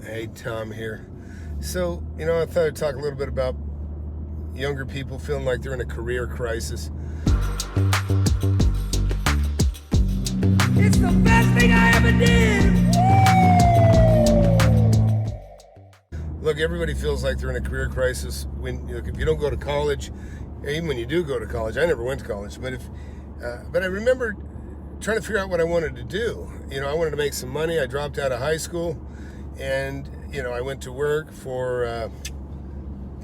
Hey, Tom here. So, I thought I'd talk a little bit about younger people feeling like they're in a career crisis. It's the best thing I ever did! Look, everybody feels like they're in a career crisis when, if you don't go to college, even when you do go to college. I never went to college, but but I remember trying to figure out what I wanted to do. I wanted to make some money. I dropped out of high school, and I went to work for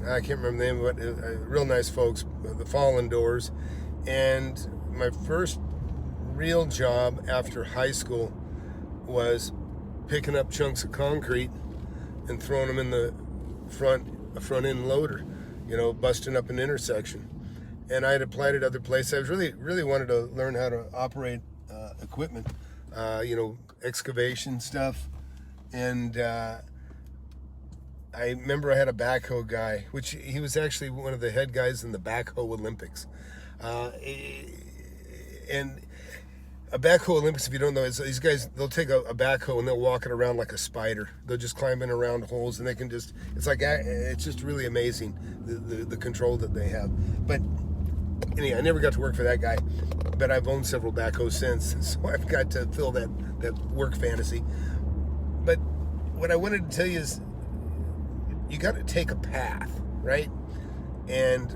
I can't remember the name of it. Real nice folks, the Fallen Doors, and my first real job after high school was picking up chunks of concrete and throwing them in the front end loader, busting up an intersection. And I had applied at other places. I was really wanted to learn how to operate equipment, excavation stuff. And I remember I had a backhoe guy, which he was actually one of the head guys in the backhoe Olympics. And a backhoe Olympics, if you don't know, is these guys, they'll take a backhoe and they'll walk it around like a spider. They'll just climb in around holes, and they can just, it's just really amazing, the control that they have. But anyway, I never got to work for that guy, but I've owned several backhoes since, so I've got to fill that work fantasy. But what I wanted to tell you is, you got to take a path, right? And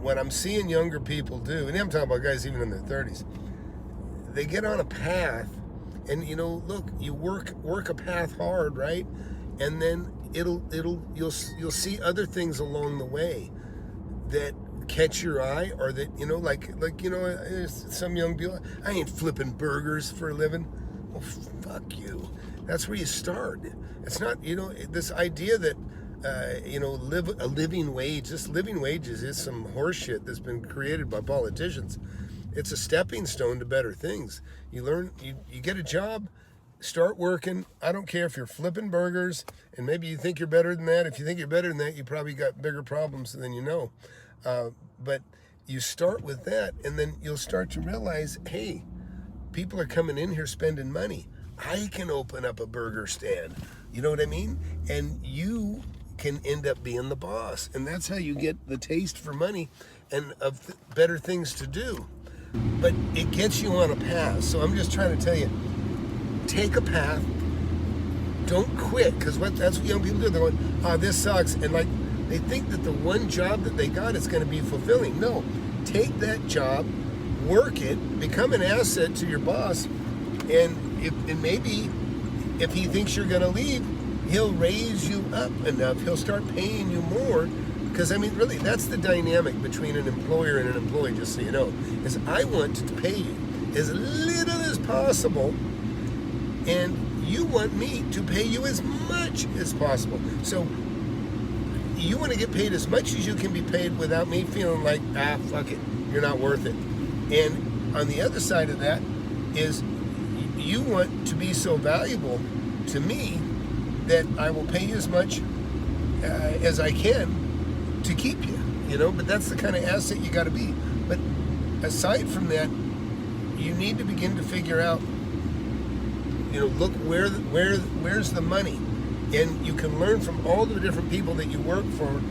what I'm seeing younger people do, and I'm talking about guys even in their 30s, they get on a path, and look, you work a path hard, right? And then you'll see other things along the way that catch your eye, or that some young people, I ain't flipping burgers for a living. Well, fuck you. That's where you start. It's not, this idea that live a living wage. This living wages is some horseshit that's been created by politicians. It's a stepping stone to better things. You learn, you get a job, start working. I don't care if you're flipping burgers, and maybe you think you're better than that. If you think you're better than that, you probably got bigger problems than you know. But you start with that, and then you'll start to realize, hey, people are coming in here spending money. I can open up a burger stand. You know what I mean? And you can end up being the boss. And that's how you get the taste for money and of better things to do. But it gets you on a path. So I'm just trying to tell you, take a path. Don't quit, because that's what young people do. They're going, this sucks. And they think that the one job that they got is going to be fulfilling. No, take that job, work it, become an asset to your boss, and maybe if he thinks you're going to leave, he'll raise you up enough. He'll start paying you more. Because, really, that's the dynamic between an employer and an employee, just so you know, is I want to pay you as little as possible, and you want me to pay you as much as possible. So you want to get paid as much as you can be paid without me feeling like, fuck it, you're not worth it. And on the other side of that is you want to be so valuable to me that I will pay you as much as I can to keep you, but that's the kind of asset you got to be. But aside from that, you need to begin to figure out, look where's the money, and you can learn from all the different people that you work for,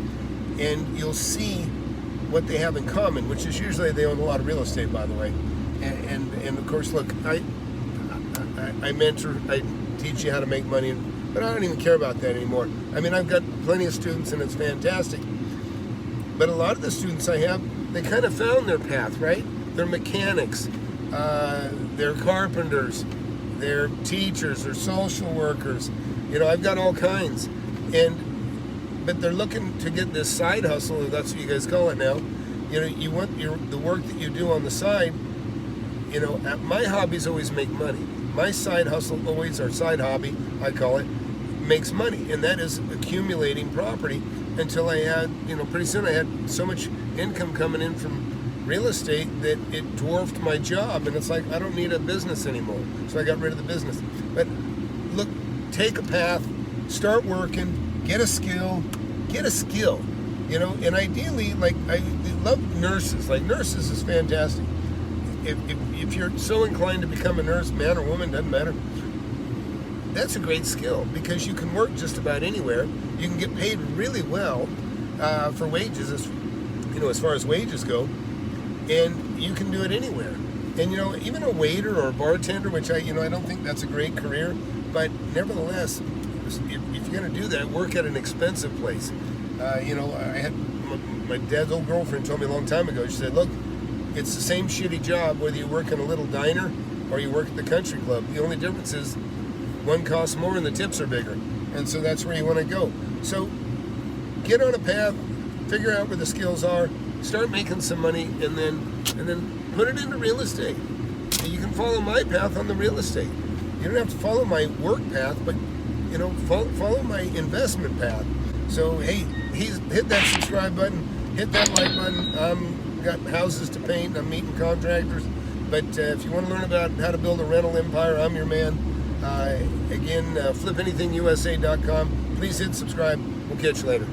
and you'll see what they have in common, which is usually they own a lot of real estate, by the way. And of course, look, I mentor, I teach you how to make money, but I don't even care about that anymore. I've got plenty of students, and it's fantastic. But a lot of the students I have, they kind of found their path, right? They're mechanics, they're carpenters, they're teachers, they're social workers. I've got all kinds. But they're looking to get this side hustle, that's what you guys call it now. You want the work that you do on the side. My hobbies always make money. My side hustle always, or side hobby, I call it, makes money. And that is accumulating property until I had, pretty soon I had so much income coming in from real estate that it dwarfed my job. And it's like, I don't need a business anymore. So I got rid of the business. But look, take a path, start working, get a skill. And ideally, I love nurses. Nurses is fantastic. If you're so inclined to become a nurse, man or woman, doesn't matter. that's a great skill, because you can work just about anywhere. You can get paid really well for wages, as far as wages go, and you can do it anywhere. And even a waiter or a bartender, which I don't think that's a great career, but nevertheless, if you're going to do that, work at an expensive place. I had my dad's old girlfriend told me a long time ago. She said, "Look, it's the same shitty job whether you work in a little diner or you work at the country club. The only difference is one costs more and the tips are bigger." And so that's where you want to go. So get on a path, figure out where the skills are, start making some money, and then put it into real estate. You can follow my path on the real estate. You don't have to follow my work path, but follow my investment path. So hey, hit that subscribe button, hit that like button. Got houses to paint. I'm meeting contractors. But if you want to learn about how to build a rental empire, I'm your man. Again, FlipAnythingUSA.com. Please hit subscribe. We'll catch you later.